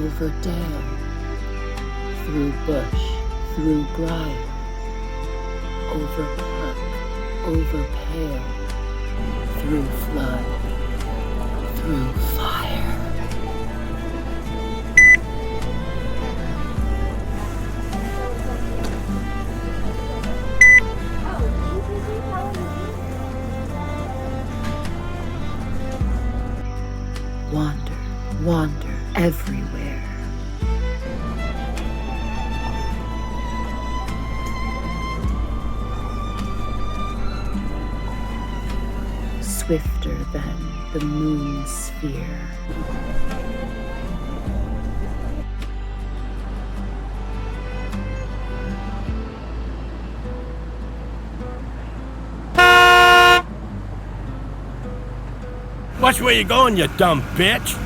over dam, through bush, through briar, over park, over pale, through flood, through fire. Wander, wander everywhere. Swifter than the moon's sphere. Watch where you're going, you dumb bitch!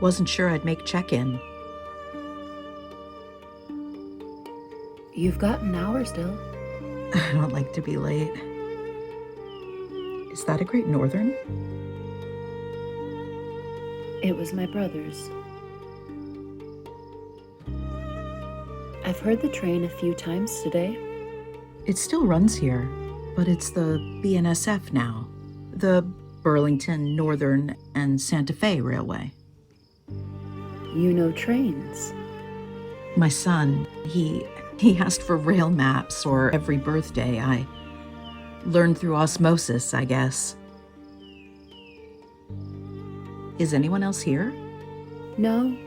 Wasn't sure I'd make check-in. You've got an hour still. I don't like to be late. Is that a Great Northern? It was my brother's. I've heard the train a few times today. It still runs here, but it's the BNSF now. The Burlington, Northern, and Santa Fe Railway. You know trains. My son, he asked for rail maps or every birthday. I learned through osmosis, I guess. Is anyone else here? No.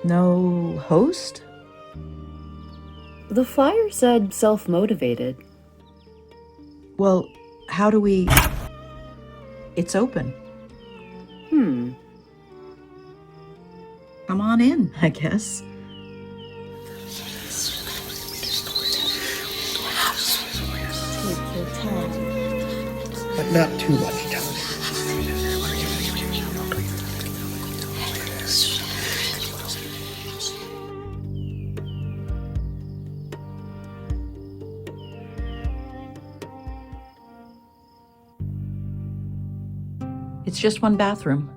No host? The flyer said self-motivated. Well, how do we... It's open. Come on in, I guess. Take your time. But not too much time. It's just one bathroom.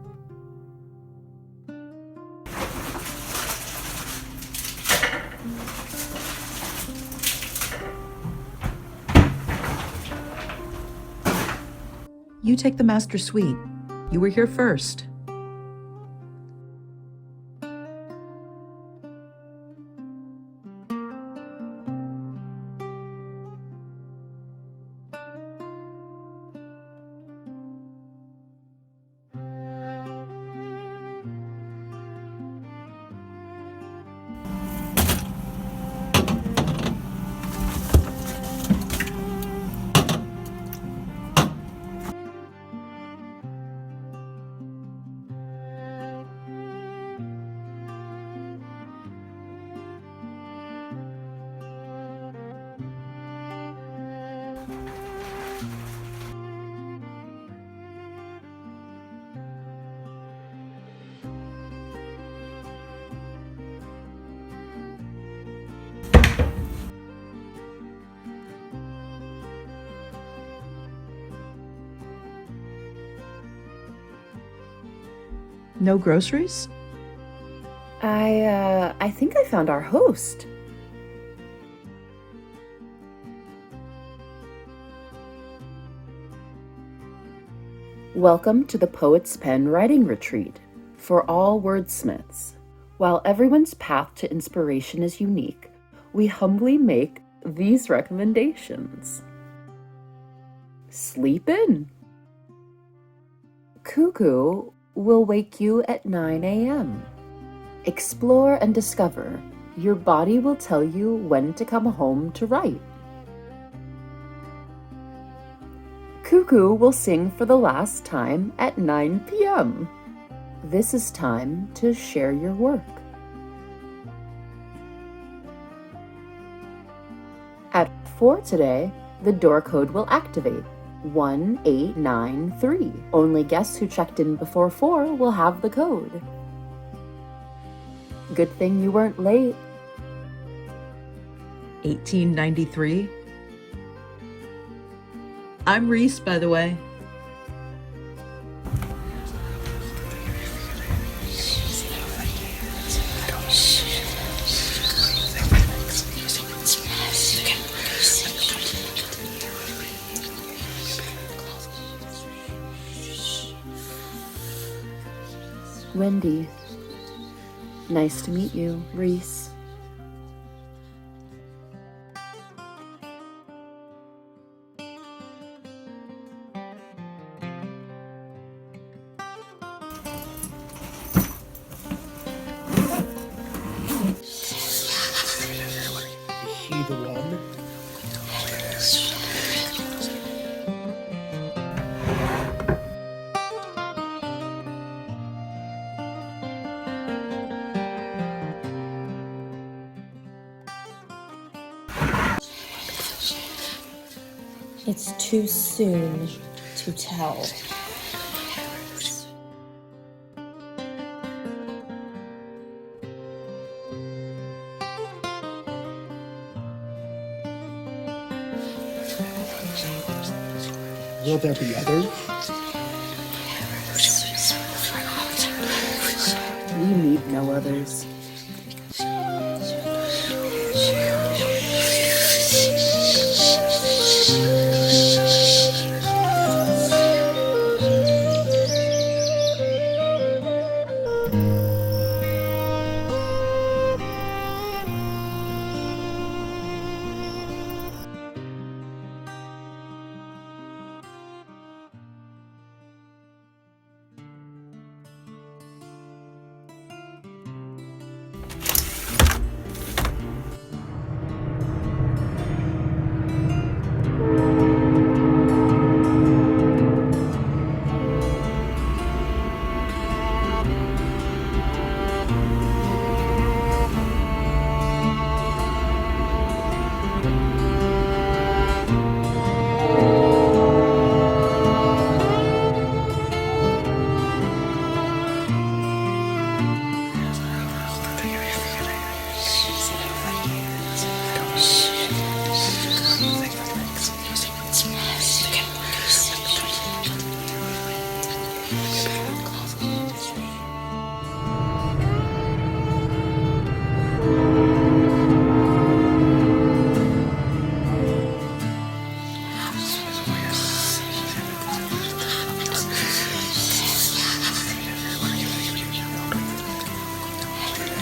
You take the master suite. You were here first. No groceries? I think I found our host. Welcome to the Poet's Pen Writing Retreat for all wordsmiths. While everyone's path to inspiration is unique, we humbly make these recommendations. Sleep in. Cuckoo will wake you at 9 a.m. Explore and discover. Your body will tell you when to come home to write. Cuckoo will sing for the last time at 9 p.m. This is time to share your work. At 4 today, the door code will activate. 1893. Only guests who checked in before 4 will have the code. Good thing you weren't late. 1893. I'm Reese, by the way. Wendy. Nice to meet you, Reese. Is she the one? It's too soon to tell. Will there be others? We need no others.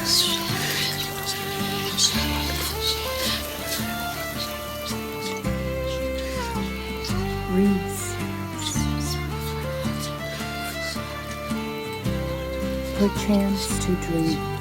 Reese, perchance to dream.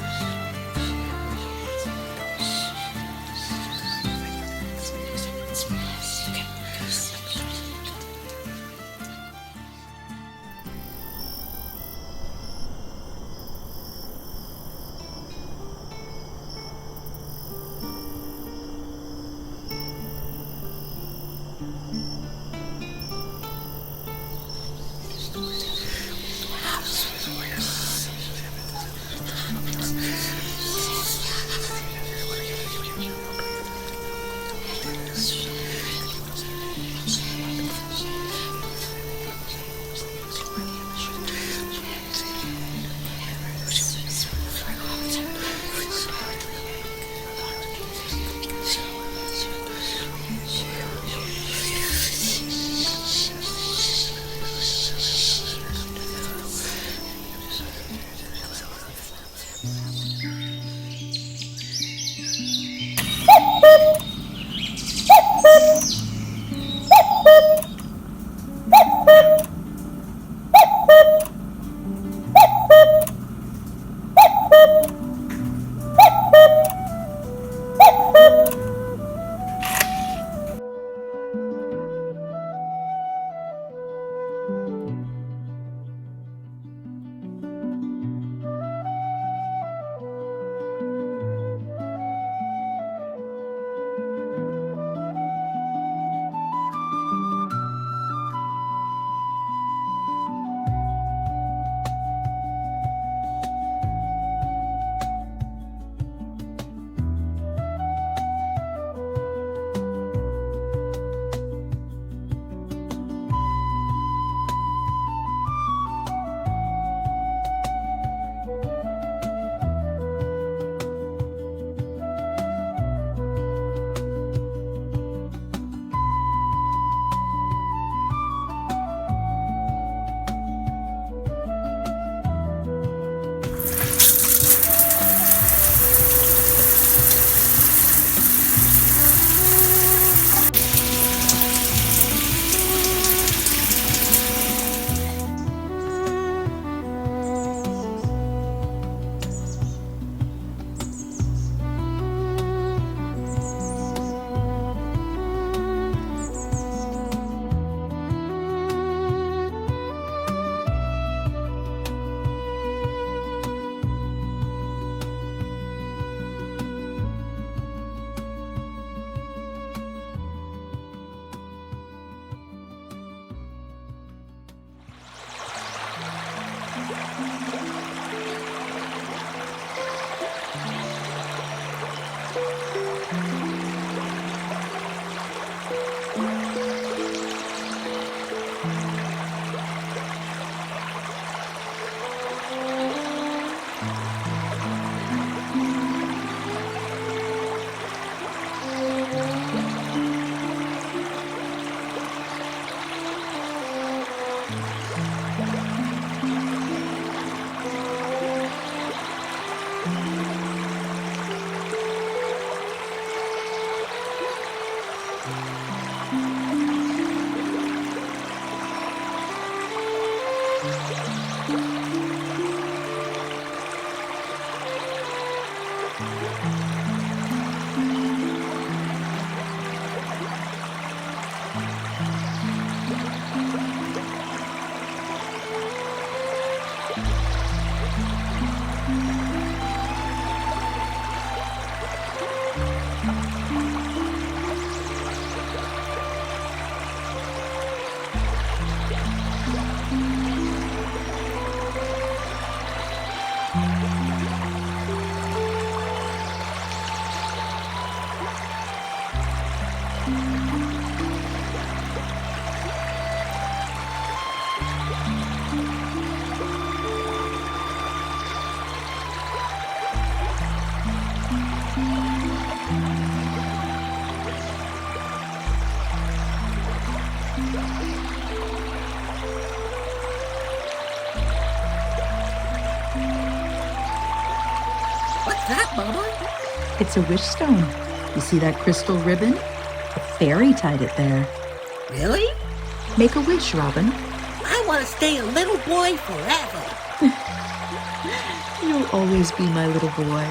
What's that, Mama? It's a wish stone. You see that crystal ribbon? A fairy tied it there. Really? Make a wish, Robin. I want to stay a little boy forever. You'll always be my little boy.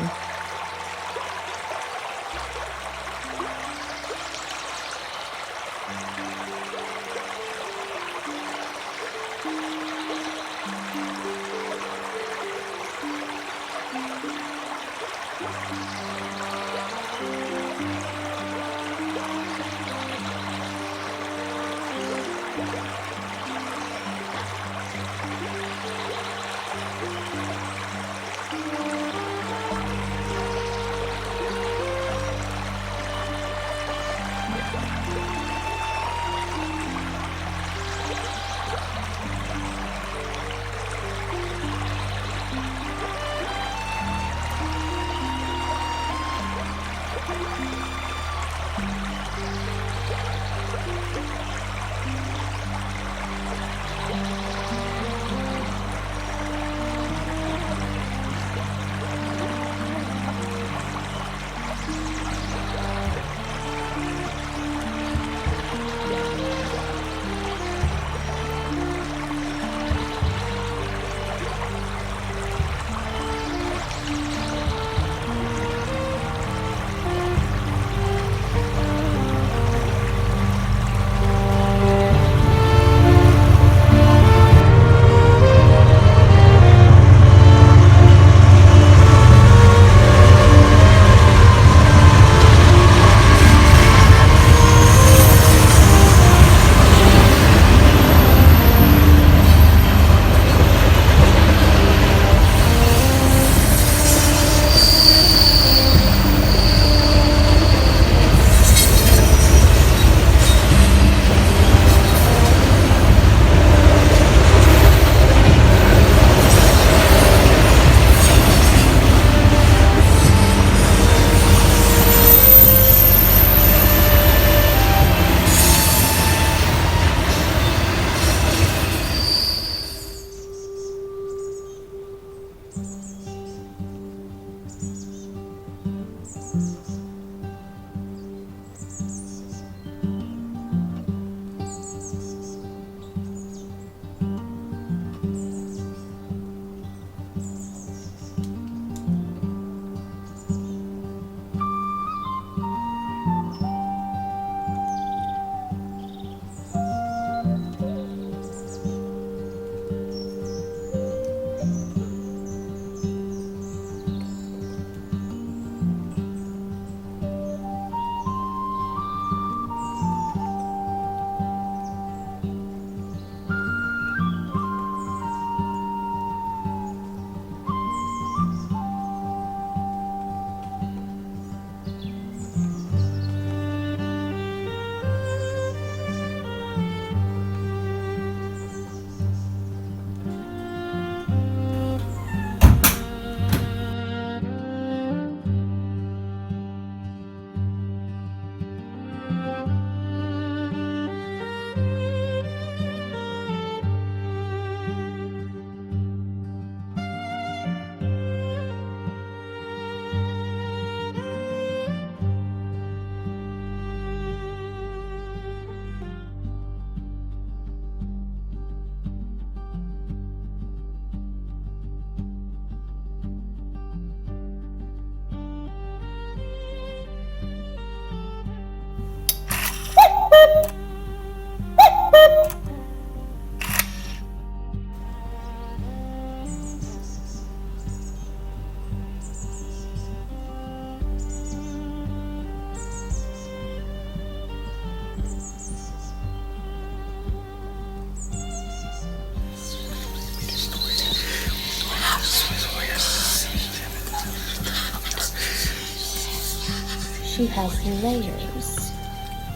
She has layers.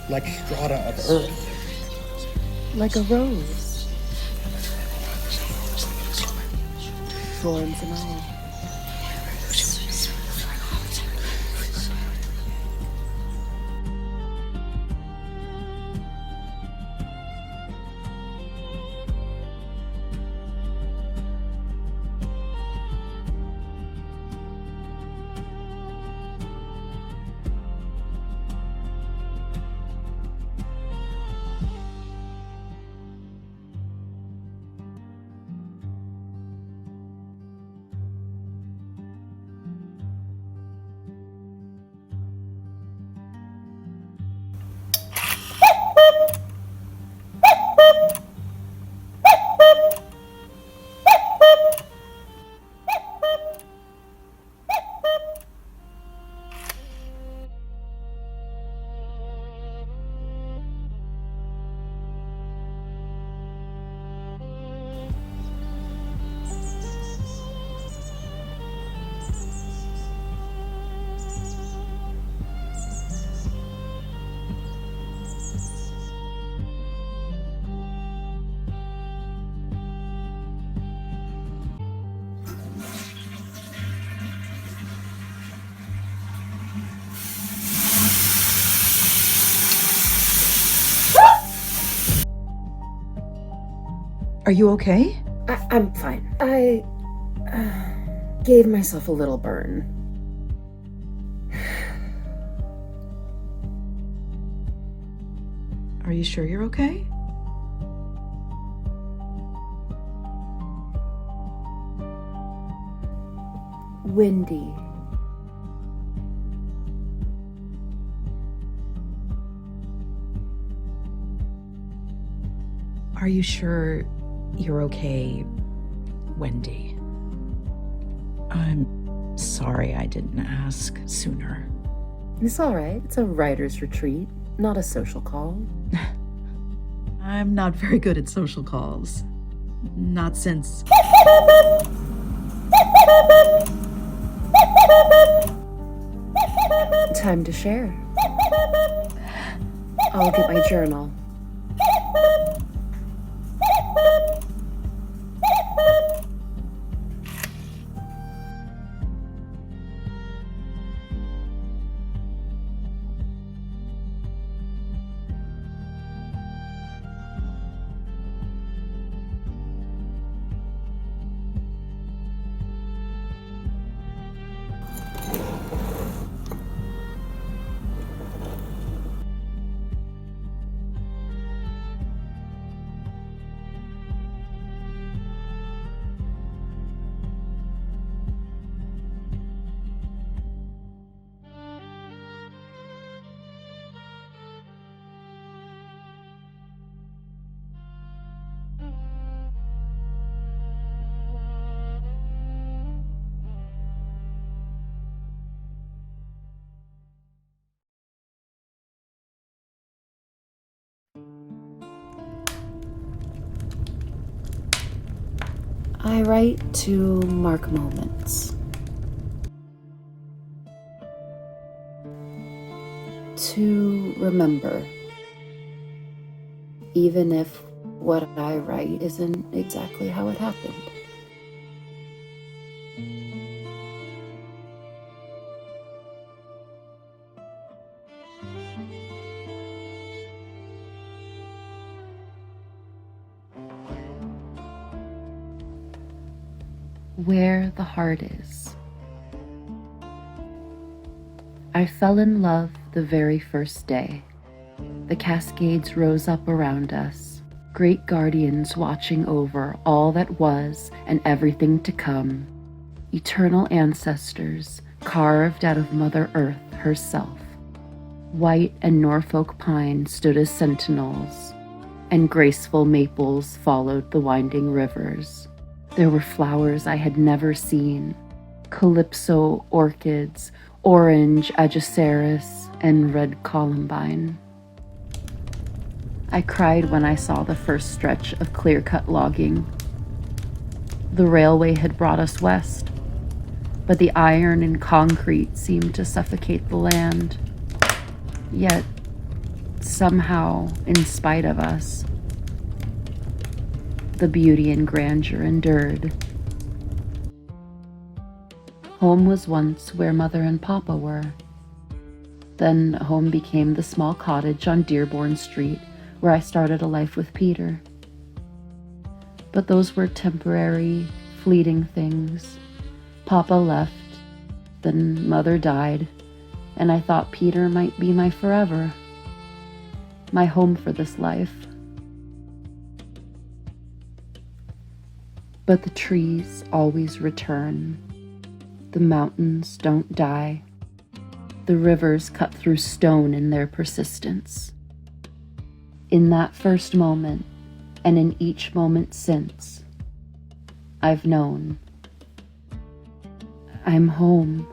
Like strata of earth. Like a rose. Thorns and all. Are you okay? I'm fine. I gave myself a little burn. Are you sure you're okay? Wendy. Are you sure you're okay, Wendy? I'm sorry I didn't ask sooner. It's all right. It's a writer's retreat, not a social call. I'm not very good at social calls. Not since... Time to share. I'll get my journal. I write to mark moments. To remember. Even if what I write isn't exactly how it happened. Where the heart is. I fell in love the very first day. The Cascades rose up around us, great guardians watching over all that was and everything to come, eternal ancestors carved out of Mother Earth herself. White and Norfolk pine stood as sentinels, and graceful maples followed the winding rivers. There were flowers I had never seen, calypso orchids, orange ageless, and red columbine. I cried when I saw the first stretch of clear-cut logging. The railway had brought us west, but the iron and concrete seemed to suffocate the land. Yet, somehow, in spite of us, the beauty and grandeur endured. Home was once where Mother and Papa were. Then home became the small cottage on Dearborn Street where I started a life with Peter. But those were temporary, fleeting things. Papa left, then Mother died, and I thought Peter might be my forever, my home for this life. But the trees always return. The mountains don't die. The rivers cut through stone in their persistence. In that first moment, and in each moment since, I've known. I'm home.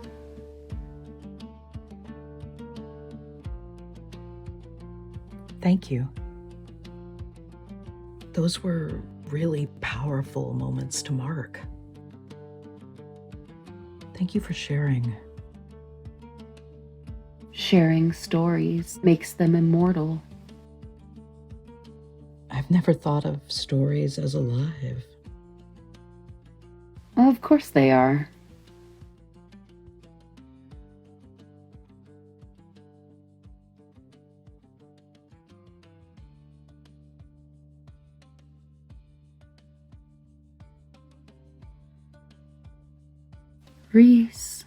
Thank you. Those were really powerful moments to mark. Thank you for sharing. Sharing stories makes them immortal. I've never thought of stories as alive. Well, of course they are. Reese.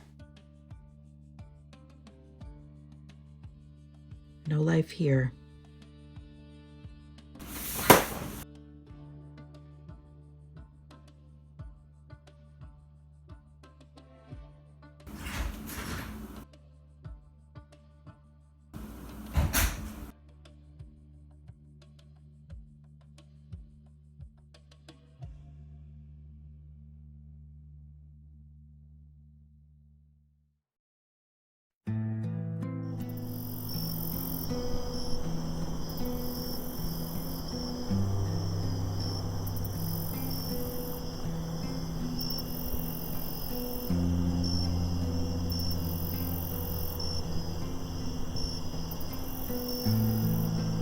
No life here.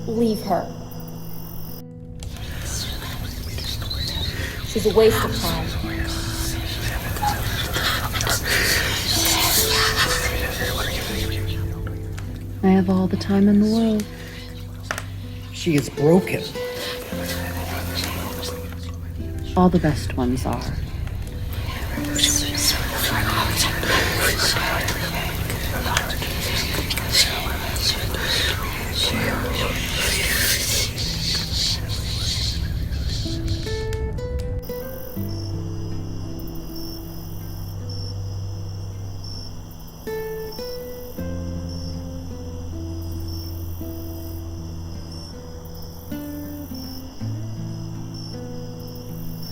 Leave her. She's a waste of time. I have all the time in the world. She is broken. All the best ones are.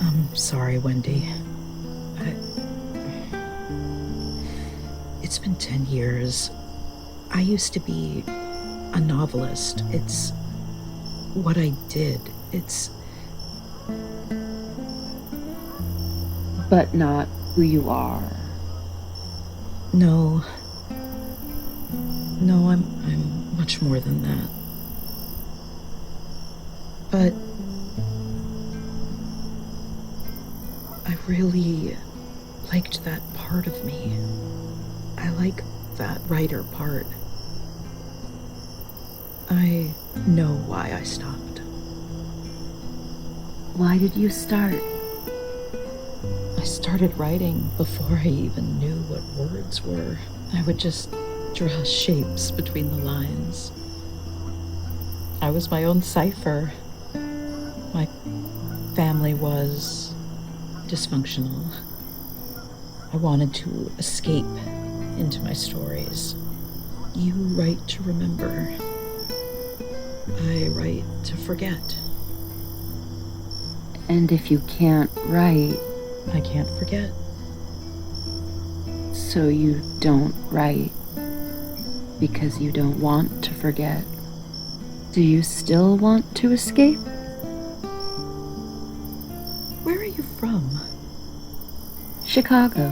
I'm sorry, Wendy. It's been 10 years. I used to be a novelist. It's what I did. It's... But not who you are. No. No, I'm much more than that. But I really liked that part of me. I like that writer part. I know why I stopped. Why did you start? I started writing before I even knew what words were. I would just draw shapes between the lines. I was my own cipher. My family was dysfunctional. I wanted to escape into my stories. You write to remember. I write to forget. And if you can't write, I can't forget. so you don't write because you don't want to forget. Do you still want to escape? Where are you from? Chicago.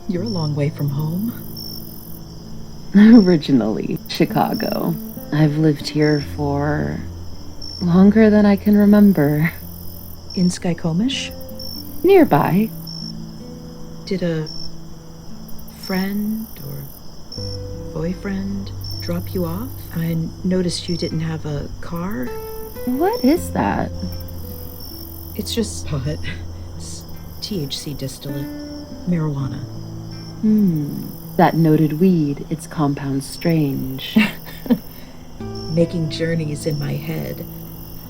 You're a long way from home. Originally, Chicago. I've lived here for longer than I can remember. In Skykomish? Nearby. Did a friend or boyfriend drop you off? I noticed you didn't have a car. What is that? It's just pot. It's THC distillate. Marijuana. That noted weed, its compound strange. Making journeys in my head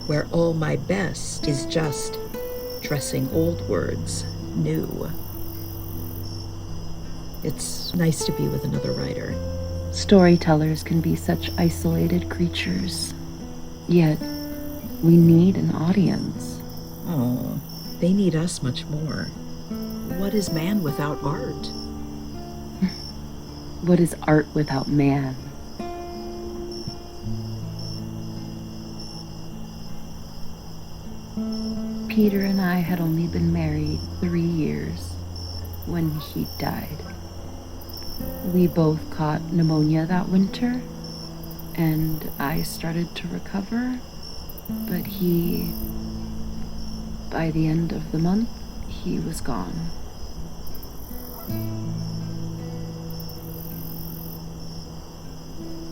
where all my best is just dressing old words new. It's nice to be with another writer. Storytellers can be such isolated creatures. Yet, we need an audience. Oh, they need us much more. What is man without art? What is art without man? Peter and I had only been married 3 years when he died. We both caught pneumonia that winter, and I started to recover, but by the end of the month, he was gone.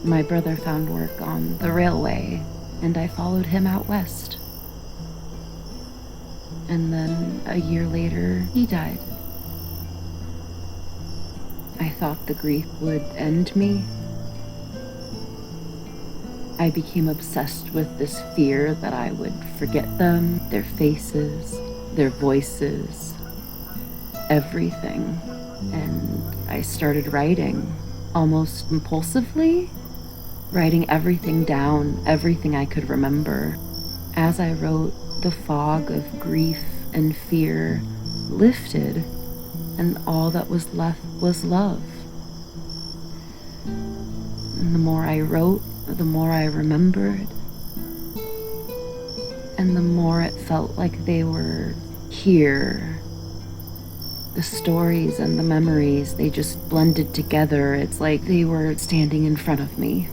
My brother found work on the railway, and I followed him out west. And then a year later, he died. I thought the grief would end me. I became obsessed with this fear that I would forget them, their faces, their voices, everything. And I started writing, almost impulsively, writing everything down, everything I could remember. As I wrote, the fog of grief and fear lifted, and all that was left was love. And the more I wrote, the more I remembered, and the more it felt like they were here. The stories and the memories, they just blended together. It's like they were standing in front of me.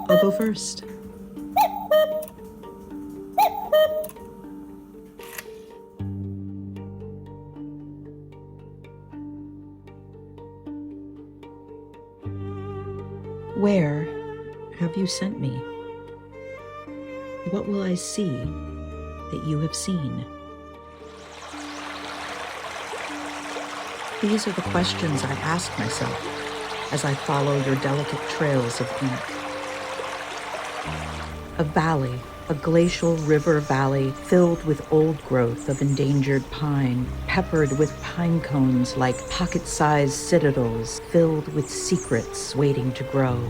I'll go first. Where have you sent me? What will I see that you have seen? These are the questions I ask myself as I follow your delicate trails of ink. A valley, a glacial river valley filled with old growth of endangered pine, peppered with pine cones like pocket-sized citadels filled with secrets waiting to grow.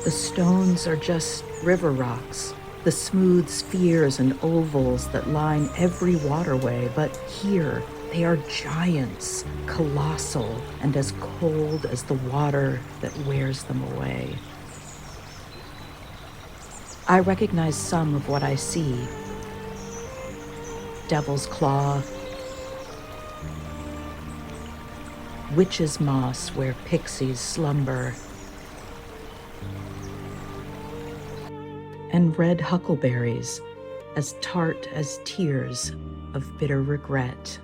The stones are just river rocks, the smooth spheres and ovals that line every waterway, but here they are giants, colossal, and as cold as the water that wears them away. I recognize some of what I see. Devil's claw, witch's moss where pixies slumber, and red huckleberries as tart as tears of bitter regret.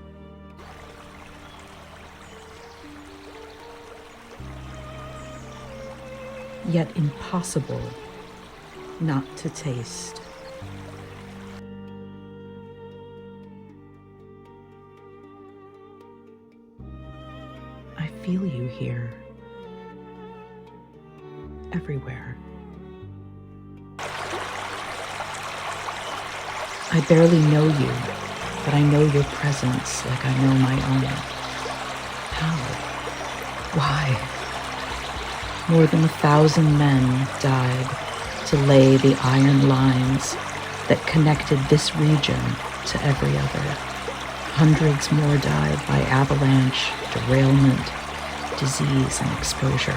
Yet impossible not to taste. I feel you here, everywhere. I barely know you, but I know your presence like I know my own. How? Why? More than 1,000 men died to lay the iron lines that connected this region to every other. Hundreds more died by avalanche, derailment, disease, and exposure.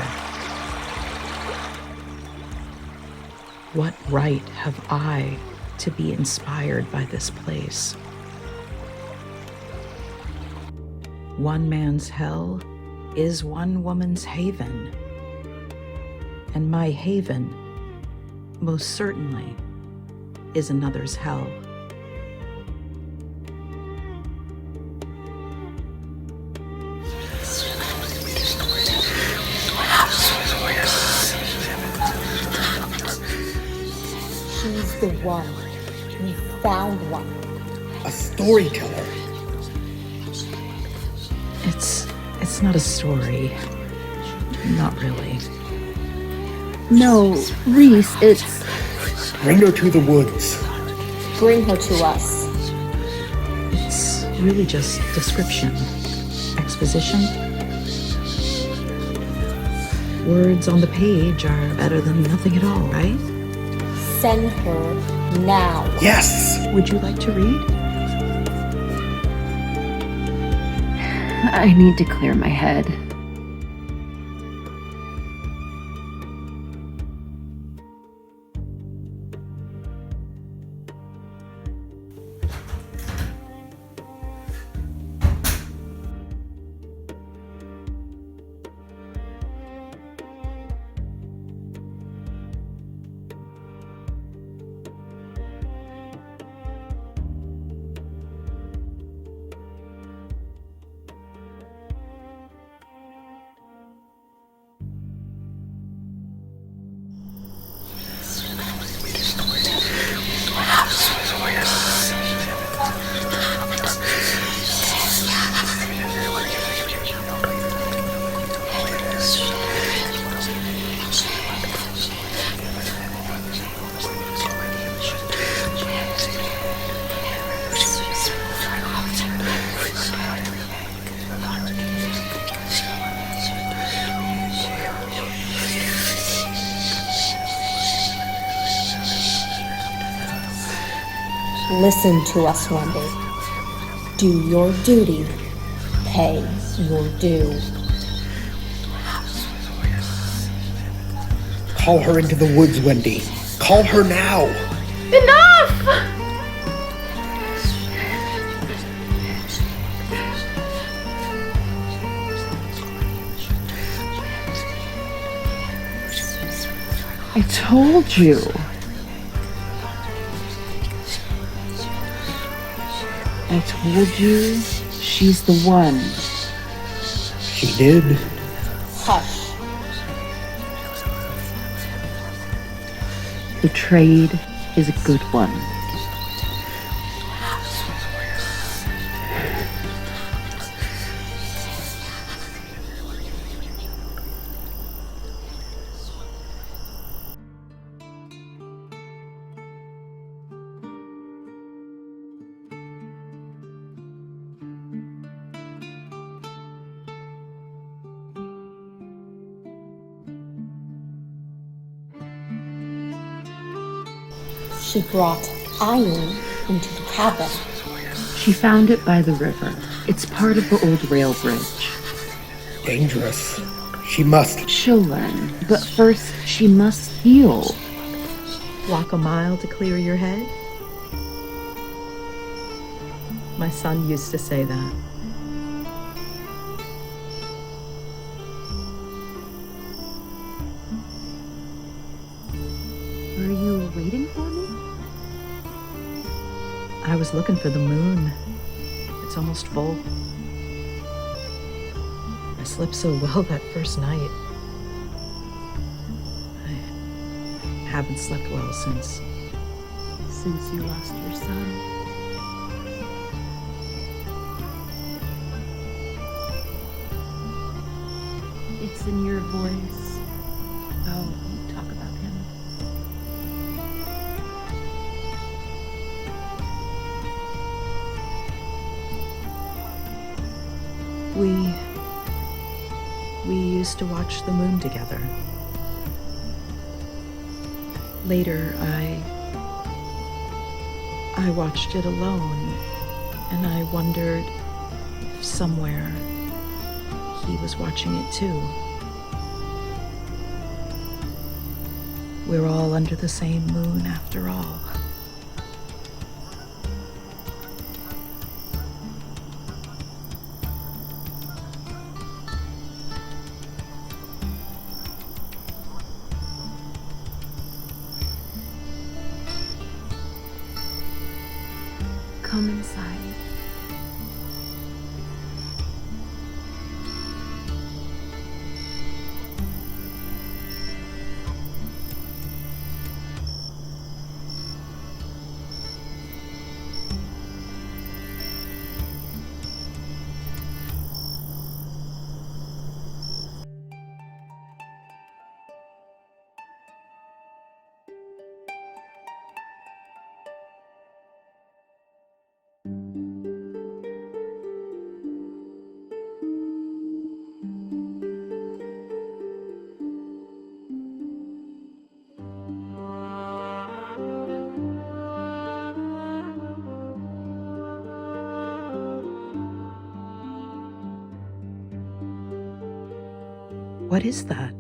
What right have I to be inspired by this place? One man's hell is one woman's haven. And my haven, most certainly, is another's hell. She's the one. We found one. A storyteller. It's not a story. Not really. No, Reese, it's... Bring her to the woods. Bring her to us. It's really just description, exposition. Words on the page are better than nothing at all, right? Send her now. Yes! Would you like to read? I need to clear my head. Listen to us, Wendy. Do your duty. Pay your due. Call her into the woods, Wendy. Call her now. Enough! I told you. I told you she's the one. She did. Hush. The trade is a good one. She brought iron into the cabin. She found it by the river. It's part of the old rail bridge. Dangerous. She must. She'll learn, but first she must heal. Walk a mile to clear your head? My son used to say that. Were you waiting for me? I was looking for the moon. It's almost full. I slept so well that first night. I haven't slept well since. Since you lost your son. It's in your voice. Oh, you talk about him. We used to watch the moon together. Later, I watched it alone, and I wondered if somewhere he was watching it too. We're all under the same moon after all. Come inside. What is that?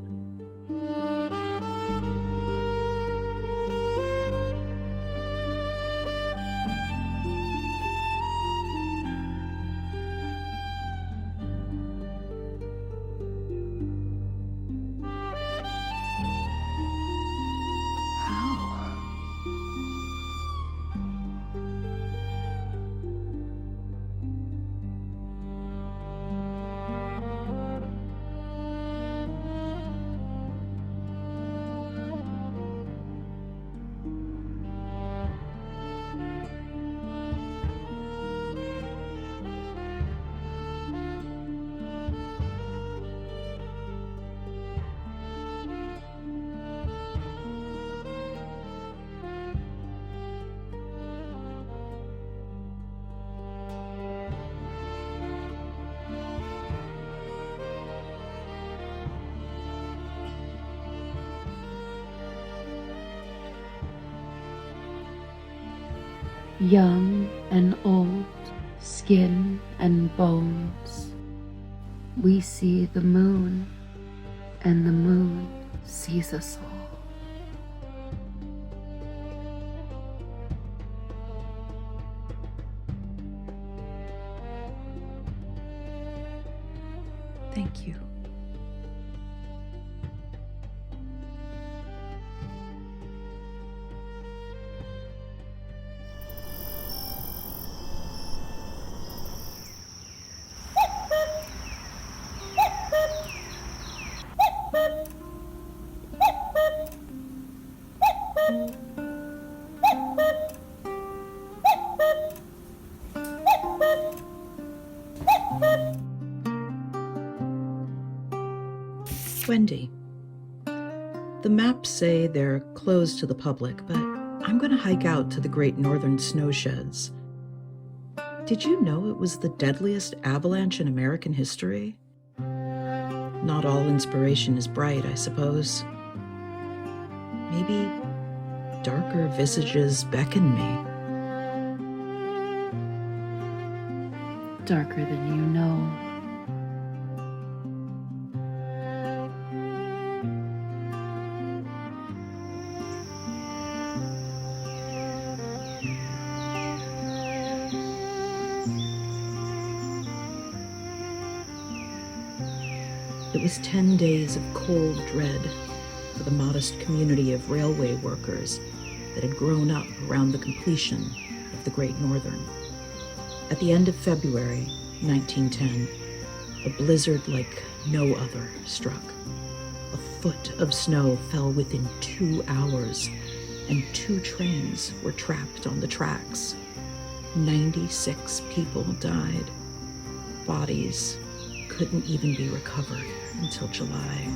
Young and old, skin and bones. We see the moon, and the moon sees us all. Thank you. Wendy. The maps say they're closed to the public, but I'm going to hike out to the Great Northern Snow Sheds. Did you know it was the deadliest avalanche in American history? Not all inspiration is bright, I suppose. Maybe darker visages beckon me. Darker than you know. It was 10 days of cold dread for the modest community of railway workers that had grown up around the completion of the Great Northern. At the end of February 1910, a blizzard like no other struck. A foot of snow fell within 2 hours, and 2 trains were trapped on the tracks. 96 people died. Bodies couldn't even be recovered until July.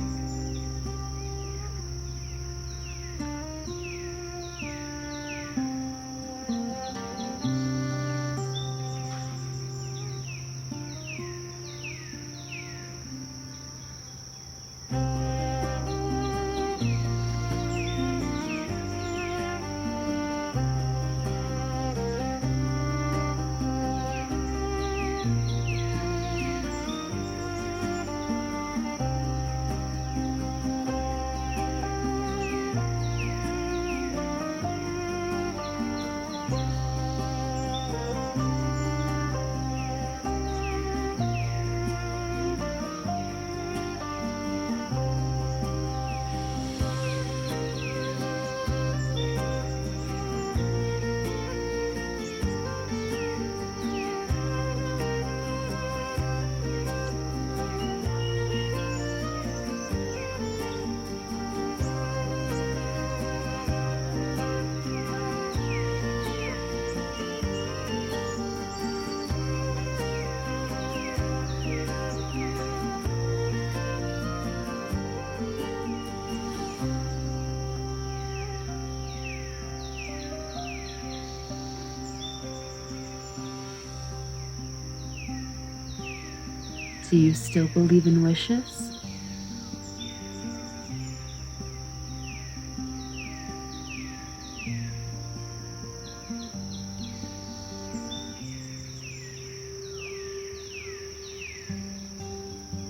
Do you still believe in wishes?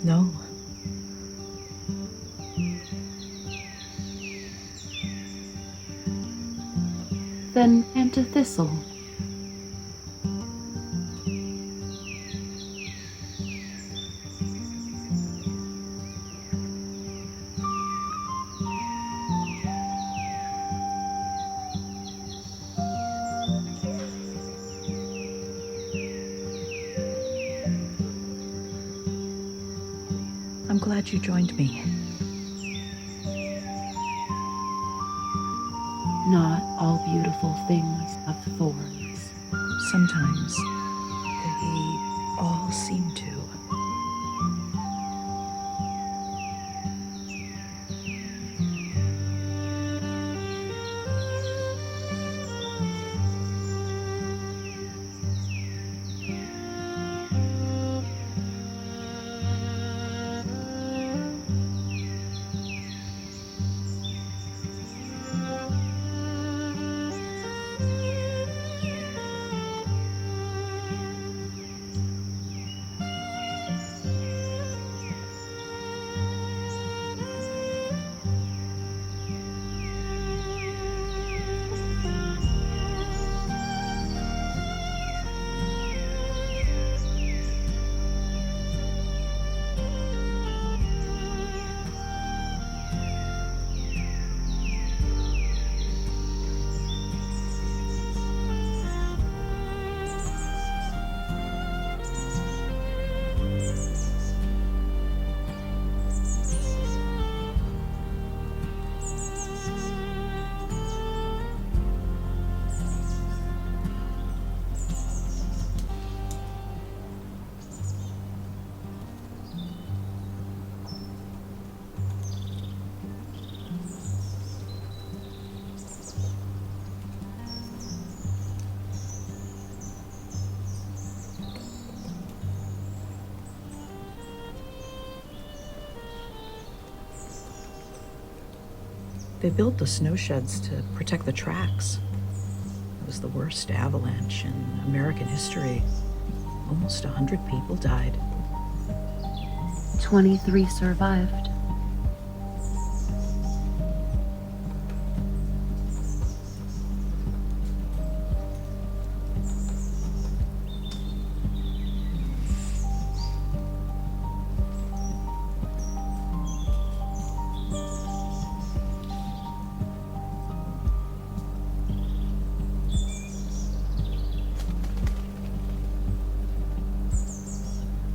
No. Then plant a thistle. I'm glad you joined me. Not all beautiful things have thorns. Sometimes they all seem to. They built the snow sheds to protect the tracks. It was the worst avalanche in American history. Almost 100 people died. 23 survived.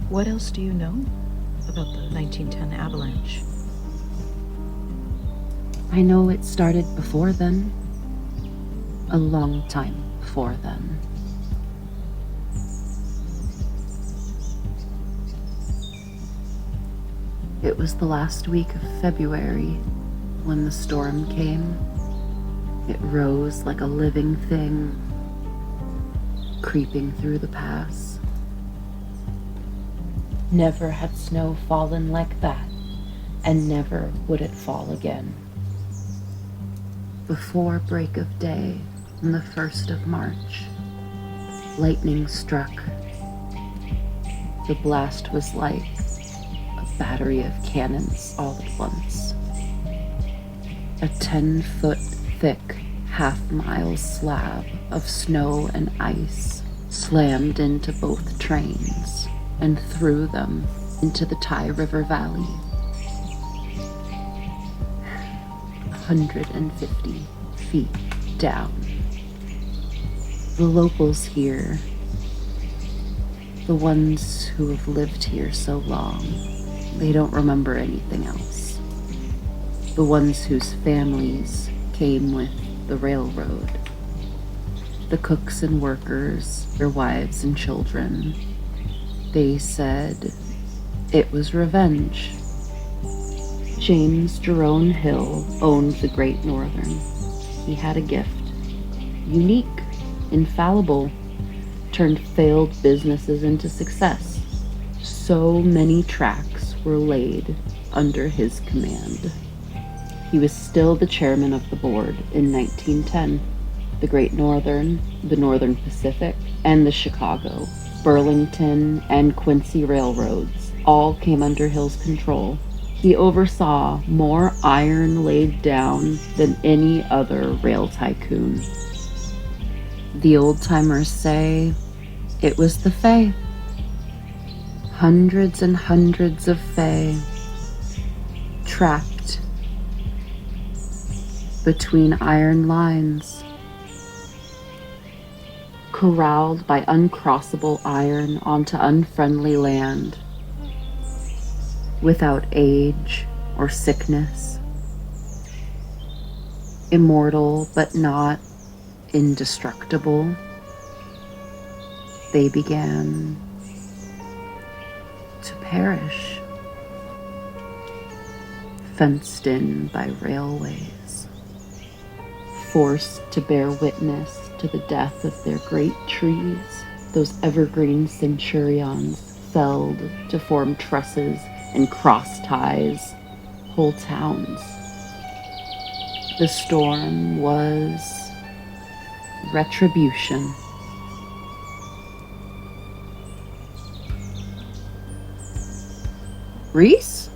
What else do you know about the 1910 avalanche? I know it started before then. A long time before then. It was the last week of February when the storm came. It rose like a living thing, creeping through the pass. Never had snow fallen like that, and never would it fall again. Before break of day on the 1st of March, lightning struck. The blast was like a battery of cannons all at once. A 10-foot thick, half-mile slab of snow and ice slammed into both trains and threw them into the Ty River Valley. 150 feet down. The locals here, the ones who have lived here so long, they don't remember anything else. The ones whose families came with the railroad. The cooks and workers, their wives and children. They said it was revenge. James Jerome Hill owned the Great Northern. He had a gift. Unique, infallible, turned failed businesses into success. So many tracks were laid under his command. He was still the chairman of the board in 1910. The Great Northern, the Northern Pacific, and the Chicago, Burlington, and Quincy railroads all came under Hill's control. He oversaw more iron laid down than any other rail tycoon. The old-timers say it was the Fae. Hundreds and hundreds of Fae trapped between iron lines, corralled by uncrossable iron onto unfriendly land, without age or sickness, immortal but not indestructible. They began to perish, fenced in by railways, forced to bear witness to the death of their great trees. Those evergreen centurions felled to form trusses and cross ties whole towns. The storm was retribution. Reese?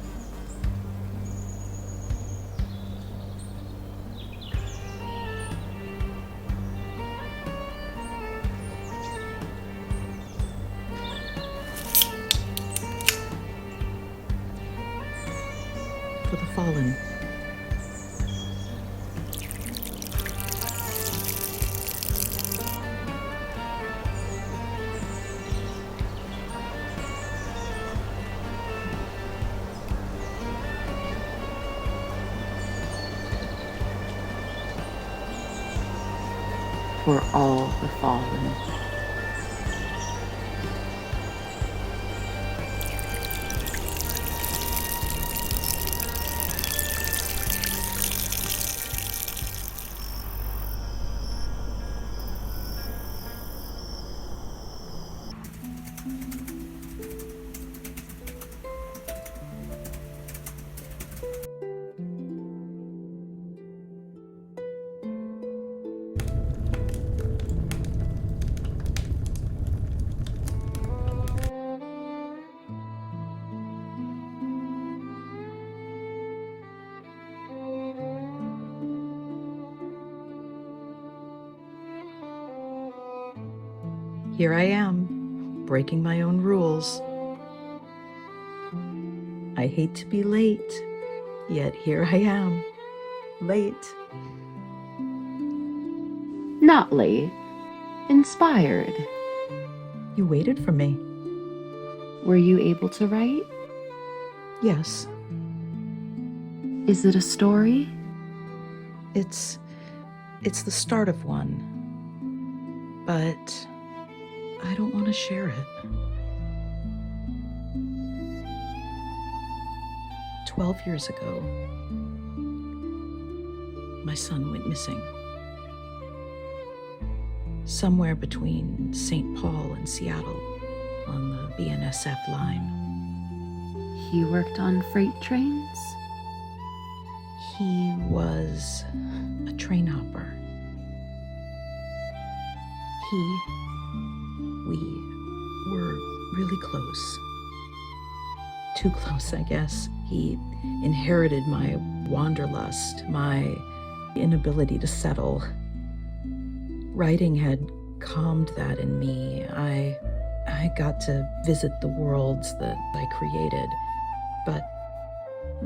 For the fallen. For all the fallen. here I am, breaking my own rules. I hate to be late, yet here I am, late. Not late. Inspired. You waited for me. Were you able to write? Yes, Is it a story? it's the start of one, but I don't want to share it. 12 years ago, my son went missing. Somewhere between St. Paul and Seattle on the BNSF line. He worked on freight trains? He was a train hopper. We were really close. Too close, I guess. He inherited my wanderlust, my inability to settle. Writing had calmed that in me. I got to visit the worlds that I created, but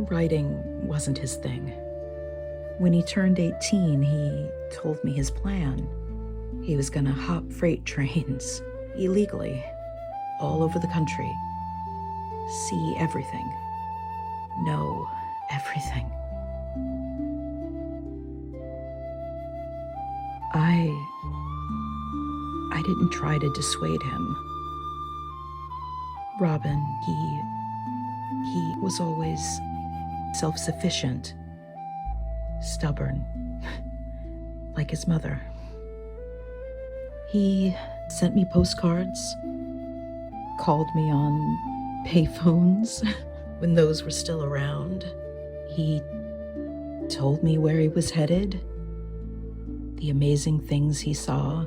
writing wasn't his thing. When he turned 18, he told me his plan. He was gonna hop freight trains, illegally, all over the country. See everything. Know everything. I didn't try to dissuade him. Robin, he was always self-sufficient, stubborn, like his mother. He sent me postcards, called me on payphones when those were still around. He told me where he was headed, the amazing things he saw.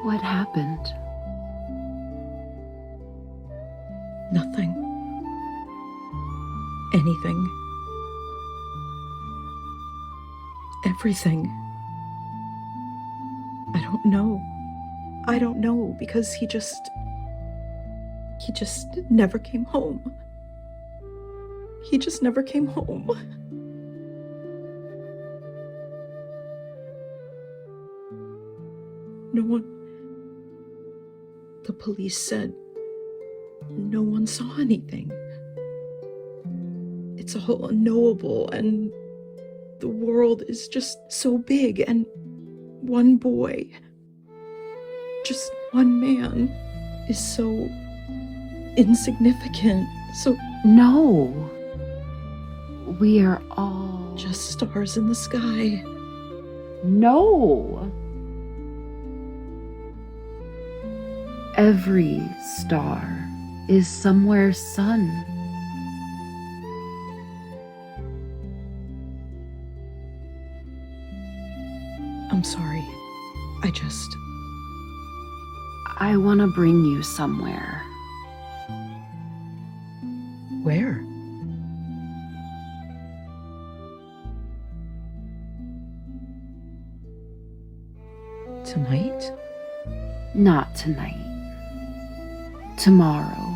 What happened? Nothing. Anything. Everything. I don't know. I don't know because he just never came home. He just never came home. No one. The police said no one saw anything. It's all unknowable, and the world is just so big, and one boy, just one man, is so insignificant, so No. We are all... just stars in the sky. No. Every star is somewhere's sun. I'm sorry. I want to bring you somewhere. Where? Tonight? Not tonight. Tomorrow.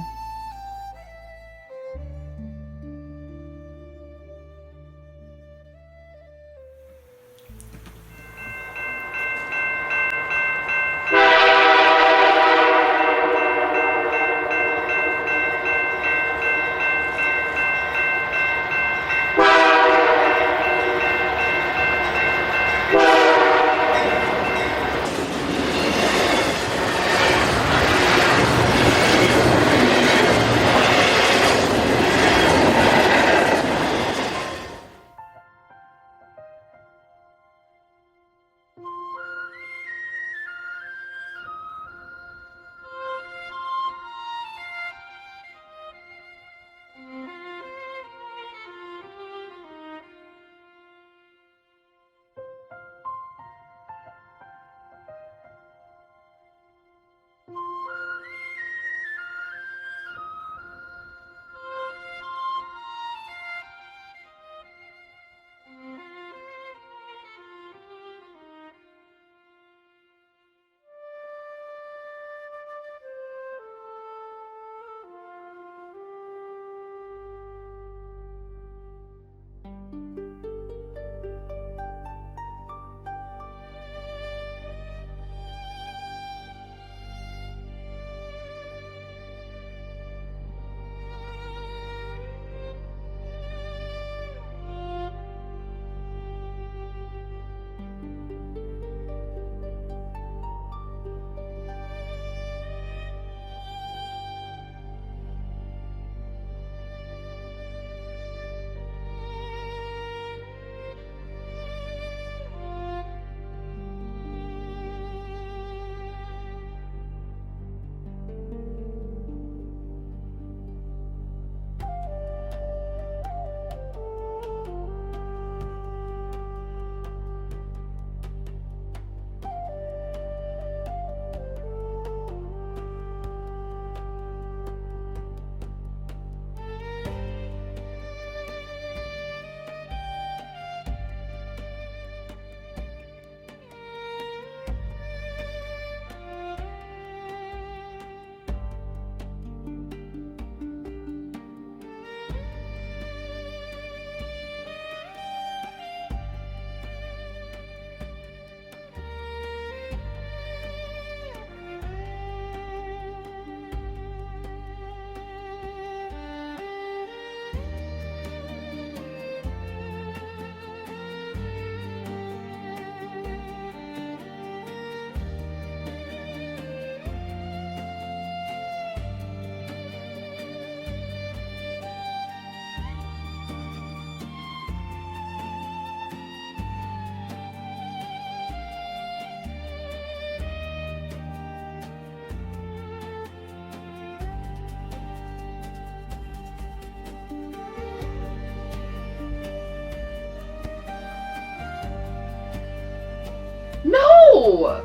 No!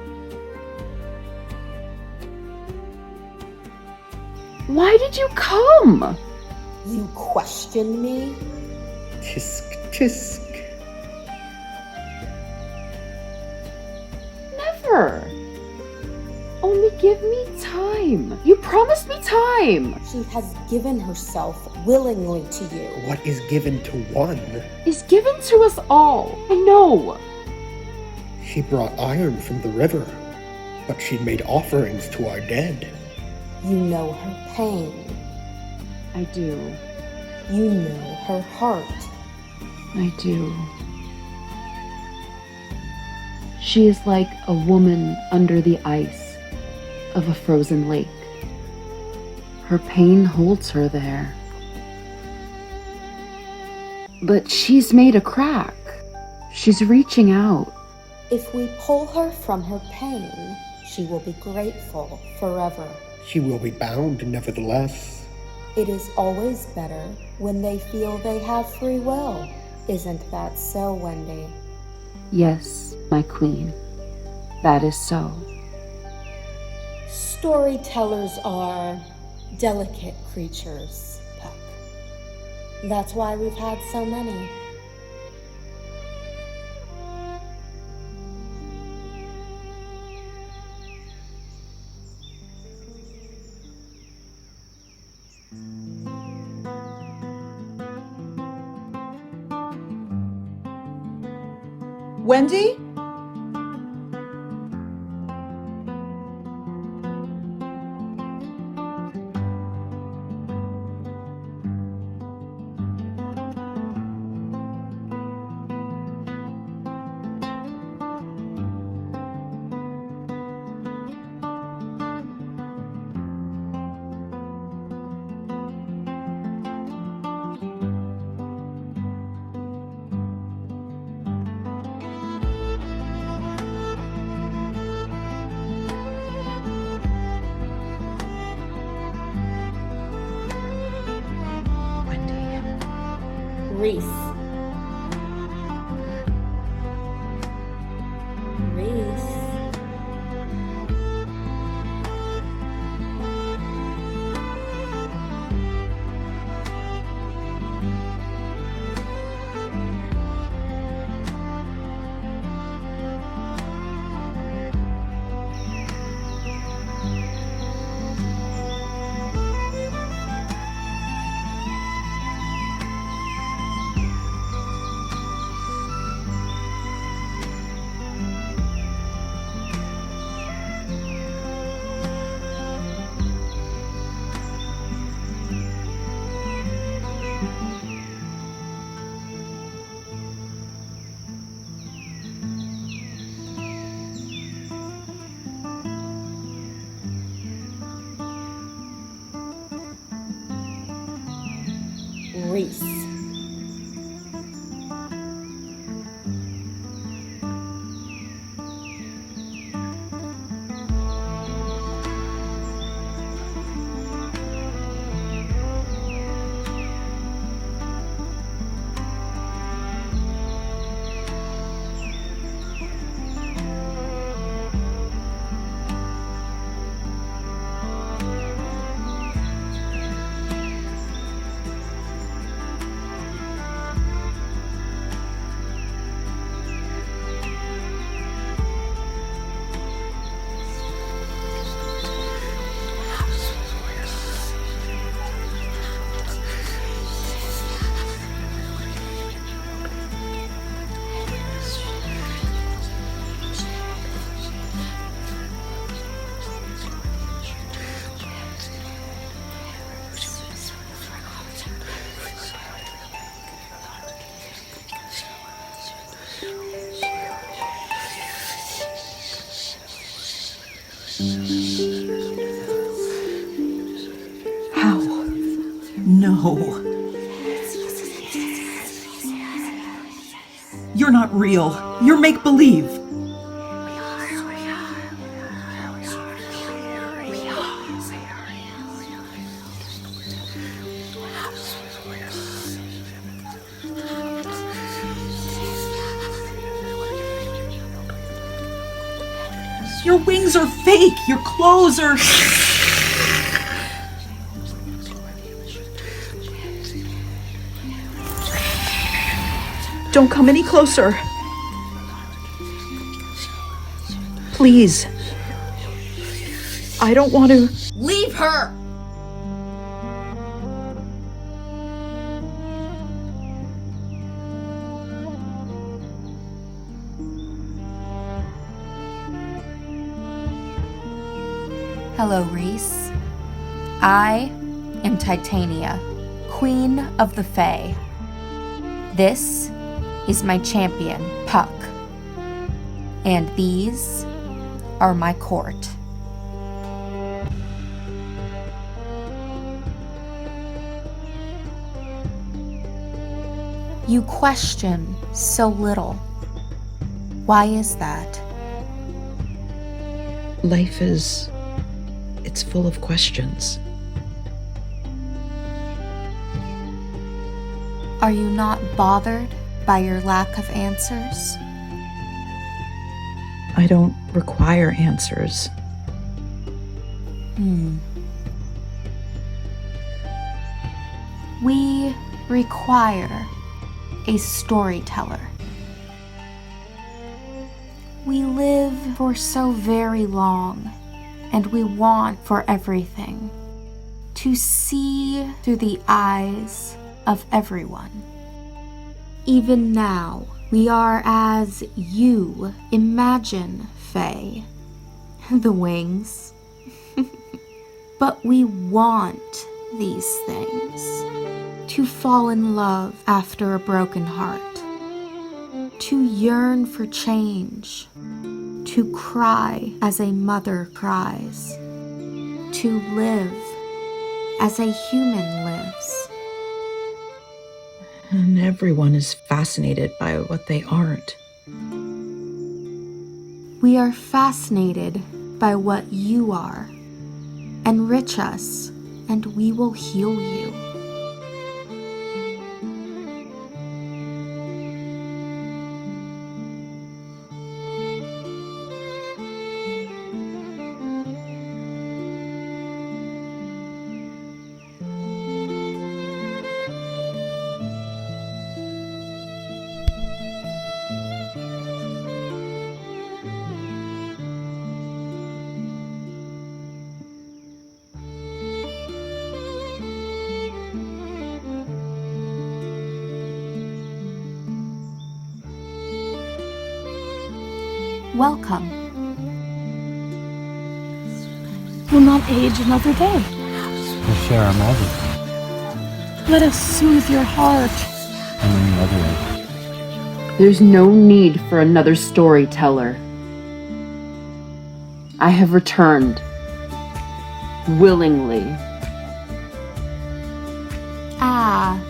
Why did you come? You question me? Tisk, tisk. Never. Only give me time. You promised me time. She has given herself willingly to you. What is given to one? Is given to us all. I know. She brought iron from the river, but she made offerings to our dead. You know her pain. I do. You know her heart. I do. She is like a woman under the ice of a frozen lake. Her pain holds her there. But she's made a crack. She's reaching out. If we pull her from her pain, she will be grateful forever. She will be bound nevertheless. It is always better when they feel they have free will. Isn't that so, Wendy? Yes, my queen. That is so. Storytellers are delicate creatures, Puck. That's why we've had so many. Wendy? Reese. Reese. Reese. How? No. You're not real. You're make-believe. Your wings are fake. Your clothes are... Don't come any closer. Please. I don't want to... Leave her! Hello, Reese. I am Titania, Queen of the Fae. This is my champion, Puck. And these are my court. You question so little. Why is that? Life is... it's full of questions. Are you not bothered by your lack of answers? I don't require answers. We require a storyteller. We live for so very long, and we want for everything to see through the eyes of everyone. Even now, we are as you imagine, Faye. The wings. But we want these things. To fall in love after a broken heart. To yearn for change. To cry as a mother cries. To live as a human lives. And everyone is fascinated by what they aren't. We are fascinated by what you are. Enrich us, and we will heal you. Welcome. Will not age another day. We'll share our magic. Let us soothe your heart. And then lovely. There's no need for another storyteller. I have returned. Willingly. Ah,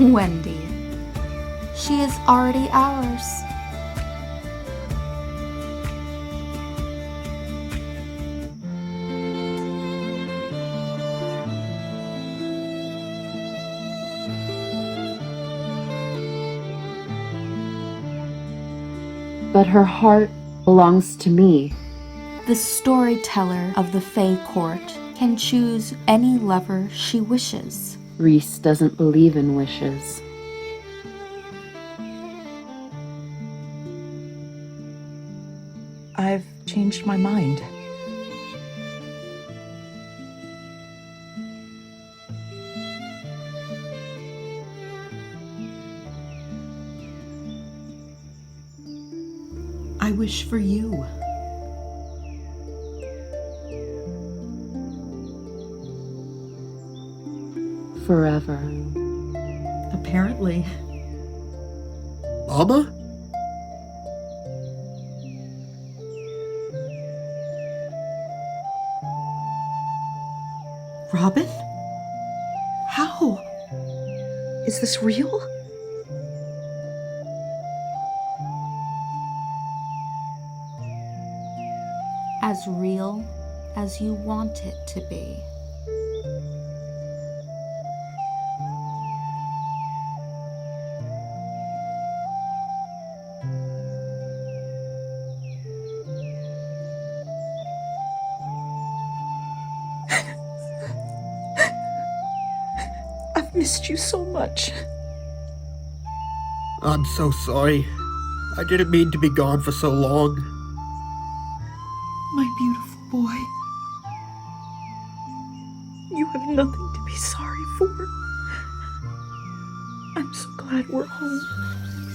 Wendy. She is already ours. But her heart belongs to me. The storyteller of the Fae Court can choose any lover she wishes. Reese doesn't believe in wishes. I've changed my mind. I wish for you. Forever. Apparently. Mama? Robin? How? Is this real? As real as you want it to be. missed you so much. I'm so sorry. I didn't mean to be gone for so long. My beautiful boy. You have nothing to be sorry for. I'm so glad we're home.